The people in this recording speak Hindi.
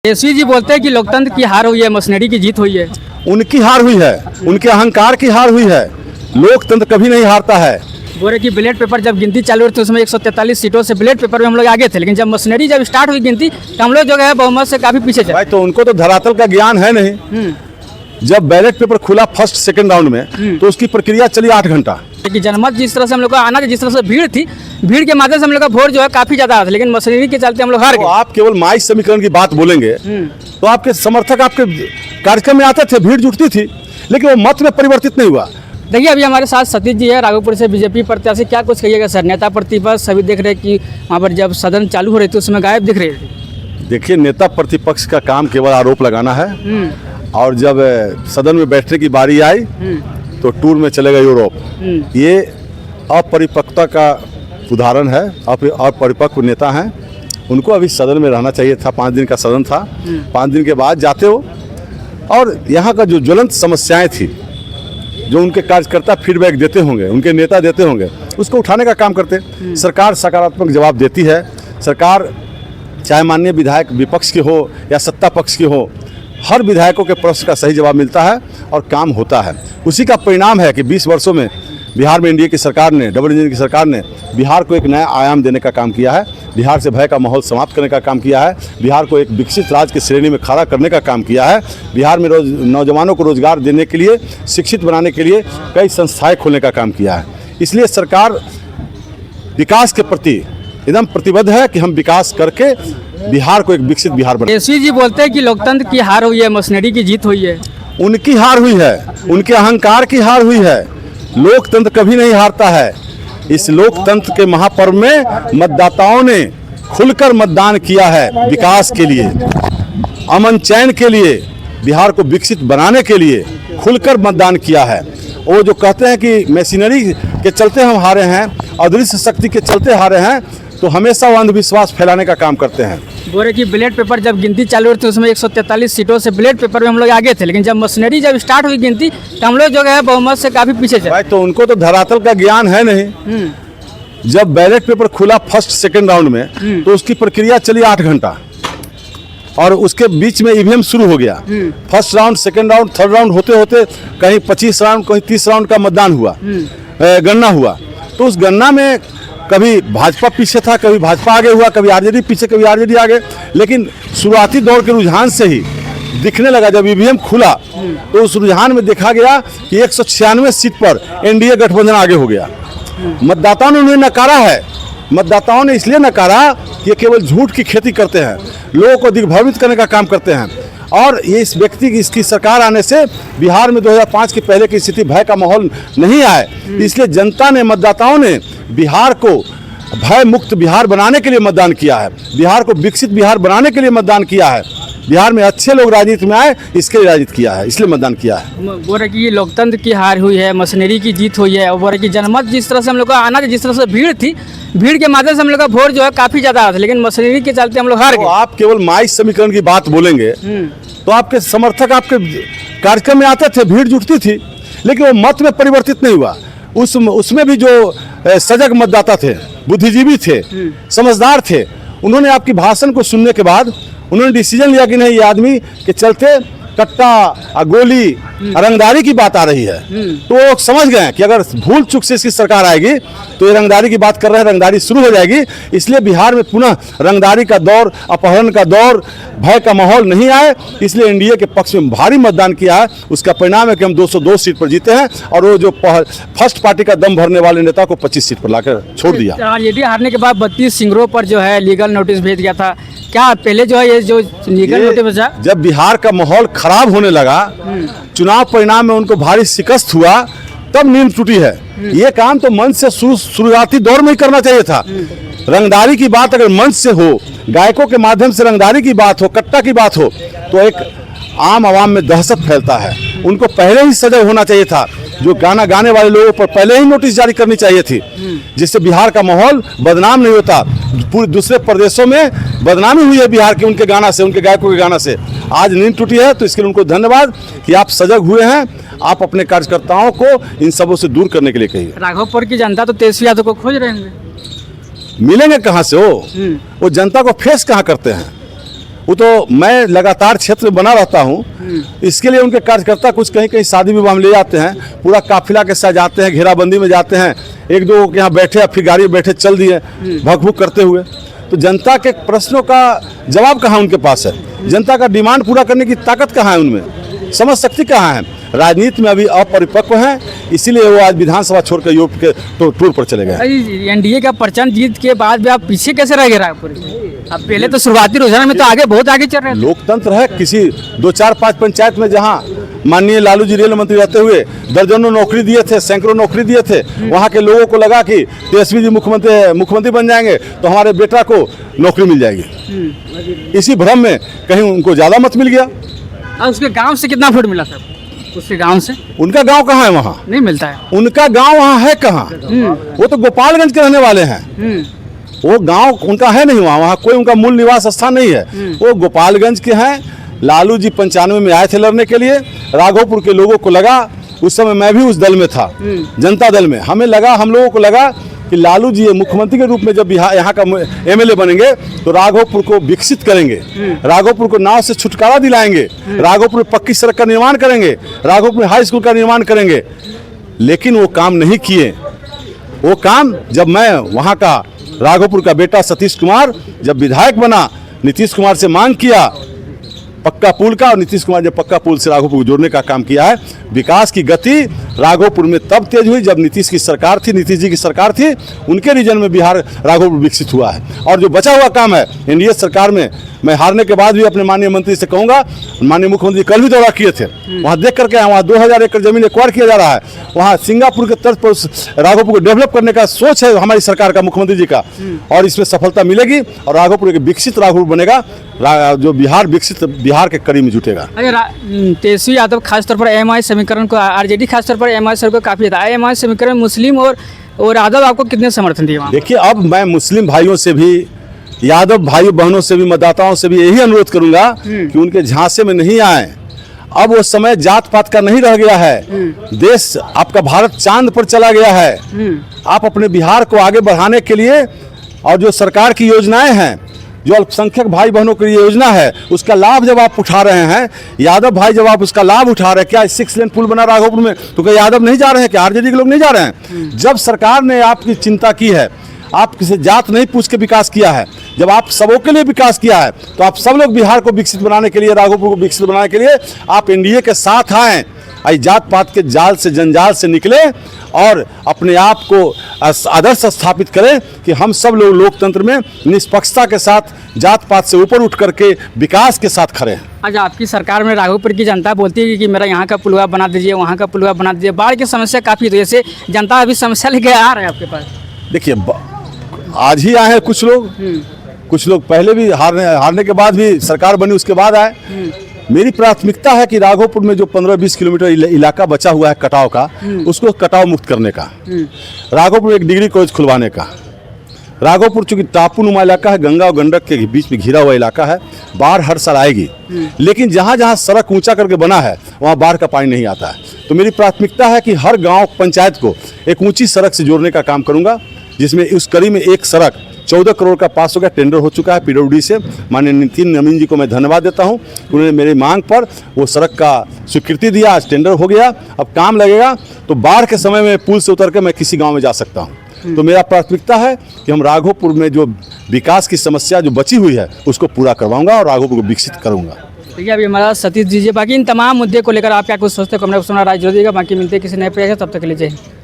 तेजस्वी जी बोलते हैं कि लोकतंत्र की हार हुई है, मशीनरी की जीत हुई है। उनकी हार हुई है, उनके अहंकार की हार हुई है। लोकतंत्र कभी नहीं हारता है। बोल रहे कि बैलेट पेपर जब गिनती चालू हुई थी उसमें 143 सीटों से बैलेट पेपर में हम लोग आगे थे, लेकिन जब मशीनरी जब स्टार्ट हुई गिनती तो हम लोग जो है बहुमत से काफी पीछे चले। भाई तो उनको तो धरातल का ज्ञान है नहीं। जब बैलेट पेपर खुला फर्स्ट सेकंड राउंड में तो उसकी प्रक्रिया चली 8 घंटा। कि जनमत जिस तरह से हम लोग का आना था, जिस तरह से भीड़ थी, भीड़ के माध्यम से हम लोग का वोट जो है काफी ज्यादा था, लेकिन मशीनरी के चलते हम लोग हार तो गए। आप केवल माई समीकरण की बात बोलेंगे तो आपके समर्थक आपके कार्यक्रम में आते थे, भीड़ जुटती थी, लेकिन वो मत में परिवर्तित नहीं हुआ। देखिए अभी हमारे साथ सतीश जी है, राघोपुर से बीजेपी प्रत्याशी। क्या कुछ कहिएगा सर? नेता प्रतिपक्ष सभी देख रहे हैं कि वहाँ पर जब सदन चालू हो रही थी उसमें गायब दिख रहे थे। देखिए नेता प्रतिपक्ष का काम केवल आरोप लगाना है, और जब सदन में बैठने की बारी आई तो टूर में चले गए यूरोप। ये अपरिपक्वता का उदाहरण है। अपरिपक्व नेता हैं, उनको अभी सदन में रहना चाहिए था। 5 दिन का सदन था, 5 दिन के बाद जाते हो। और यहाँ का जो ज्वलंत समस्याएं थी, जो उनके कार्यकर्ता फीडबैक देते होंगे, उनके नेता देते होंगे, उसको उठाने का काम करते। सरकार सकारात्मक जवाब देती है। सरकार चाहे माननीय विधायक विपक्ष के हो या सत्ता पक्ष के हो, हर विधायकों के प्रश्न का सही जवाब मिलता है और काम होता है। उसी का परिणाम है कि 20 वर्षों में बिहार में एनडीए की सरकार ने, डबल इंजन की सरकार ने बिहार को एक नया आयाम देने का काम किया है। बिहार से भय का माहौल समाप्त करने का काम किया है। बिहार को एक विकसित राज्य की श्रेणी में खड़ा करने का काम किया है। बिहार में नौजवानों को रोजगार देने के लिए, शिक्षित बनाने के लिए कई संस्थाएं खोलने का काम किया है। इसलिए सरकार विकास के प्रति एकदम प्रतिबद्ध है कि हम विकास करके बिहार को एक विकसित बिहार बनाए। तेजस्वी जी बोलते हैं कि लोकतंत्र की हार हुई है, मशीनरी की जीत हुई है। उनकी हार हुई है, उनके अहंकार की हार हुई है। लोकतंत्र कभी नहीं हारता है। इस लोकतंत्र के महापर्व में मतदाताओं ने खुलकर मतदान किया है, विकास के लिए, अमन चैन के लिए, बिहार को विकसित बनाने के लिए खुलकर मतदान किया है। वो जो कहते हैं कि मशीनरी के चलते हम हारे हैं, अदृश्य शक्ति के चलते हारे हैं, तो हमेशा वो अंधविश्वास फैलाने का काम करते हैं। बोल रहे कि बैलेट पेपर जब गिनती चालू हुई थी उसमें 143 सीटों से बैलेट पेपर में हम लोग आगे थे, लेकिन जब मशीनरी जब स्टार्ट हुई गिनती तो हम लोग जो है बहुमत से काफी पीछे चले। भाई तो उनको तो धरातल का ज्ञान है नहीं। जब बैलेट पेपर खुला फर्स्ट सेकंड राउंड में तो उसकी प्रक्रिया चली 8 घंटा, और उसके बीच में ईवीएम शुरू हो गया। First round, second round, third round होते होते कहीं 25 राउंड, कहीं 30 राउंड का मतदान हुआ, गणना हुआ। तो उस गणना में कभी भाजपा पीछे था, कभी भाजपा आगे हुआ, कभी आरजेडी पीछे, कभी आरजेडी आगे। लेकिन शुरुआती दौर के रुझान से ही दिखने लगा, जब ईवीएम खुला तो उस रुझान में देखा गया कि 196 सीट पर एनडीए गठबंधन आगे हो गया। मतदाताओं ने उन्हें नकारा है। मतदाताओं ने इसलिए नकारा कि ये केवल झूठ की खेती करते हैं, लोगों को दिग्भ्रमित करने का काम करते हैं। और ये इस व्यक्ति की, इसकी सरकार आने से बिहार में 2005 के पहले की स्थिति, भय का माहौल नहीं आए। इसलिए जनता ने, मतदाताओं ने बिहार को भय मुक्त बिहार बनाने के लिए मतदान किया है। बिहार को विकसित बिहार बनाने के लिए मतदान किया है। बिहार में अच्छे लोग राजनीति में आए, इसके लिए राजनीति किया है, इसलिए मतदान किया है। बोल रहे कि ये लोकतंत्र की हार हुई है, मशीनरी की जीत हुई है। और बोल रहे कि जनमत जिस तरह से हम लोग का आना था, जिस तरह से भीड़ थी, भीड़ के माध्यम से हम लोग का वोट जो है काफी ज्यादा था, लेकिन मशीनरी के चलते हम लोग हार गए। आप केवल माई समीकरण की बात बोलेंगे तो आपके समर्थक आपके कार्यक्रम में आते थे, भीड़ जुटती थी, लेकिन वो मत में परिवर्तित नहीं हुआ। उसमें भी जो सजग मतदाता थे, बुद्धिजीवी थे, समझदार थे, उन्होंने आपकी भाषण को सुनने के बाद उन्होंने डिसीजन लिया कि नहीं, ये आदमी के चलते कट्टा, गोली, रंगदारी की बात आ रही है। तो वो समझ गए कि अगर भूल चूक से इसकी सरकार आएगी तो ये रंगदारी की बात कर रहे हैं, रंगदारी शुरू हो जाएगी। इसलिए बिहार में पुनः रंगदारी का दौर, अपहरण का दौर, भय का माहौल नहीं आए, इसलिए एनडीए के पक्ष में भारी मतदान किया है। उसका परिणाम है कि हम 202 सीट पर जीते हैं, और वो जो फर्स्ट पार्टी का दम भरने वाले नेता को 25 सीट पर लाकर छोड़ दिया। आरजेडी हारने के बाद 32 सिंगरों पर जो है लीगल नोटिस भेज दिया था। क्या पहले जो है ये जो लीगल नोटिस भेजा, जब बिहार का माहौल खराब होने लगा, चुनाव परिणाम में उनको भारी शिकस्त हुआ, तब नींद टूटी है। ये काम तो मंच से शुरुआती दौर में ही करना चाहिए था। रंगदारी की बात अगर मंच से हो, गायकों के माध्यम से रंगदारी की बात हो, कट्टा की बात हो, तो एक आम आवाम में दहशत फैलता है। उनको पहले ही सजग होना चाहिए था। जो गाना गाने वाले लोगों पर पहले ही नोटिस जारी करनी चाहिए थी, जिससे बिहार का माहौल बदनाम नहीं होता। पूरे दूसरे प्रदेशों में बदनामी हुई है बिहार के उनके गाना से, उनके गायकों के गाना से। आज नींद टूटी है, तो इसके लिए उनको धन्यवाद कि आप सजग हुए हैं। आप अपने कार्यकर्ताओं को इन सबों से दूर करने के लिए कहिए। राघोपुर की जनता तो तेजस्वी यादव को खोज रहे हैं, मिलेंगे कहाँ से? वो जनता को फेस कहाँ करते हैं? वो तो मैं लगातार क्षेत्र में बना रहता हूँ, इसके लिए उनके कार्यकर्ता कुछ कहीं कहीं शादी विवाह में ले जाते हैं, पूरा काफिला के साथ जाते हैं, घेराबंदी में जाते हैं, एक दो के यहाँ बैठे फिर गाड़ी में बैठे चल दिए भग भुग करते हुए। तो जनता के प्रश्नों का जवाब कहाँ उनके पास है? जनता का डिमांड पूरा करने की ताकत कहाँ है उनमें? समझ शक्ति कहाँ है? राजनीति में अभी अपरिपक्व हैं, इसीलिए वो आज विधानसभा छोड़कर यूरोप के टूर पर चले गए। एनडीए का प्रचंड जीत के बाद भी आप पीछे कैसे रह गए रायपुर? अब पहले तो शुरुआती रुझान में तो आगे बहुत आगे चल रहे थे। लोकतंत्र है, किसी 2, 4, 5 पंचायत में जहाँ माननीय लालू जी रेल मंत्री रहते हुए दर्जनों नौकरी दिए थे, सैकड़ों नौकरी दिए थे, वहाँ के लोगों को लगा कि तेजस्वी जी मुख्यमंत्री बन जाएंगे तो हमारे बेटा को नौकरी मिल जाएगी। इसी भ्रम में कहीं उनको ज़्यादा मत मिल गया। और उसके गांव से कितना वोट मिला था? उसके गांव से? उनका गांव कहाँ है? वहाँ नहीं मिलता है। उनका गांव वहाँ है कहाँ? वो तो गोपालगंज के रहने वाले हैं। वो गांव उनका है नहीं, वहाँ कोई उनका मूल निवास स्थान नहीं है। वो गोपालगंज के हैं। लालू जी 95 में आए थे लड़ने के लिए। राघोपुर के लोगों को लगा, उस समय मैं भी उस दल में था, जनता दल में, हम लोगों को लगा कि लालू जी मुख्यमंत्री के रूप में जब यहाँ का एमएलए बनेंगे तो राघोपुर को विकसित करेंगे, राघोपुर को नाव से छुटकारा दिलाएंगे, राघोपुर में पक्की सड़क का निर्माण करेंगे, राघोपुर में हाई स्कूल का निर्माण करेंगे। लेकिन वो काम नहीं किए। वो काम जब मैं वहाँ का राघोपुर का बेटा सतीश कुमार जब विधायक बना, नीतीश कुमार से मांग किया पक्का पुल का, और नीतीश कुमार ने पक्का पुल से राघोपुर को जोड़ने का काम किया है। विकास की गति राघोपुर में तब तेज हुई जब नीतीश की सरकार थी, नीतीश जी की सरकार थी, उनके रीजन में बिहार राघोपुर विकसित हुआ है। और जो बचा हुआ काम है एनडीए सरकार में, मैं हारने के बाद भी अपने माननीय मंत्री से कहूँगा, माननीय मुख्यमंत्री कल भी दौरा किए थे, वहाँ देख करके वहाँ 2000 एकड़ जमीन एक्वायर किया जा रहा है। वहाँ सिंगापुर के तर्ज पर राघोपुर को डेवलप करने का सोच है हमारी सरकार का, मुख्यमंत्री जी का, और इसमें सफलता मिलेगी और राघोपुर एक विकसित राघोपुर बनेगा, जो बिहार विकसित बिहार के कड़ी में जुटेगा। तेजस्वी यादव खासतौर पर एमआई समीकरण को, आरजेडी खासतौर पर एमआई सर को काफी था। एमआई समीकरण मुस्लिम और यादव आपको कितने समर्थन दिए? देखिए, अब मैं मुस्लिम भाइयों से भी, यादव भाई बहनों से भी, मतदाताओं से भी यही अनुरोध करूंगा कि उनके झांसे में नहीं आए। अब वो समय जात पात का नहीं रह गया है। देश आपका भारत चांद पर चला गया है। आप अपने बिहार को आगे बढ़ाने के लिए और जो सरकार की योजनाएं हैं, जो अल्पसंख्यक भाई बहनों की योजना है, उसका लाभ जब आप उठा रहे हैं, यादव भाई जब आप उसका लाभ उठा रहे हैं, क्या 6 लेन पुल बना राघोपुर में तो क्या यादव नहीं जा रहे हैं? क्या आरजेडी के लोग नहीं जा रहे हैं? जब सरकार ने आपकी चिंता की है, आप किसी जात नहीं पूछ के विकास किया है, जब आप सबों के लिए विकास किया है, तो आप सब लोग बिहार को विकसित बनाने के लिए, राघोपुर को विकसित बनाने के लिए आप एनडीए के साथ आएँ। आई जात पात के जाल से, जंजाल से निकले और अपने आप को आदर्श स्थापित करें कि हम सब लोग लोकतंत्र में निष्पक्षता के साथ, जात पात से ऊपर उठ करके विकास के साथ खड़े हैं। आज आपकी सरकार में राघोपुर की जनता बोलती है कि मेरा यहाँ का पुलवा बना दीजिए, वहाँ का पुलवा बना दीजिए। बाढ़ की समस्या काफ़ी, तो जैसे जनता अभी समस्या लेके आ रहे हैं आपके पास? देखिए, आज ही आए हैं कुछ लोग पहले भी हारने के बाद भी सरकार बनी उसके बाद आए। मेरी प्राथमिकता है कि राघोपुर में जो 15-20 किलोमीटर इलाका बचा हुआ है कटाव का, उसको कटाव मुक्त करने का, राघोपुर में एक डिग्री कॉलेज खुलवाने का। राघोपुर चूंकि टापूनुमा इलाका है, गंगा और गंडक के बीच में घिरा हुआ इलाका है, बाढ़ हर साल आएगी, लेकिन जहाँ जहाँ सड़क ऊंचा करके बना है वहाँ बाढ़ का पानी नहीं आता है। तो मेरी प्राथमिकता है कि हर गाँव पंचायत को एक ऊँची सड़क से जोड़ने का काम करूँगा, जिसमें उस कड़ी में एक सड़क 14 करोड़ का पास हो गया, टेंडर हो चुका है पीडब्ल्यूडी से। माननीय नितिन नवीन जी को मैं धन्यवाद देता हूं, उन्होंने मेरी मांग पर वो सड़क का स्वीकृति दिया, आज टेंडर हो गया, अब काम लगेगा। तो बाढ़ के समय में पुल से उतर के मैं किसी गांव में जा सकता हूं। तो मेरा प्राथमिकता है कि हम राघोपुर में जो विकास की समस्या जो बची हुई है उसको पूरा करवाऊंगा और राघोपुर को विकसित करूँगा। ठीक है, अभी हमारा सतीश जी, बाकी इन तमाम मुद्दे को लेकर आप क्या कुछ सोचते हो? कमेंट बॉक्स में राय जरूर दीजिएगा। बाकी मिलते हैं किसी नए प्रयास, तब तक के लिए जय हिंद।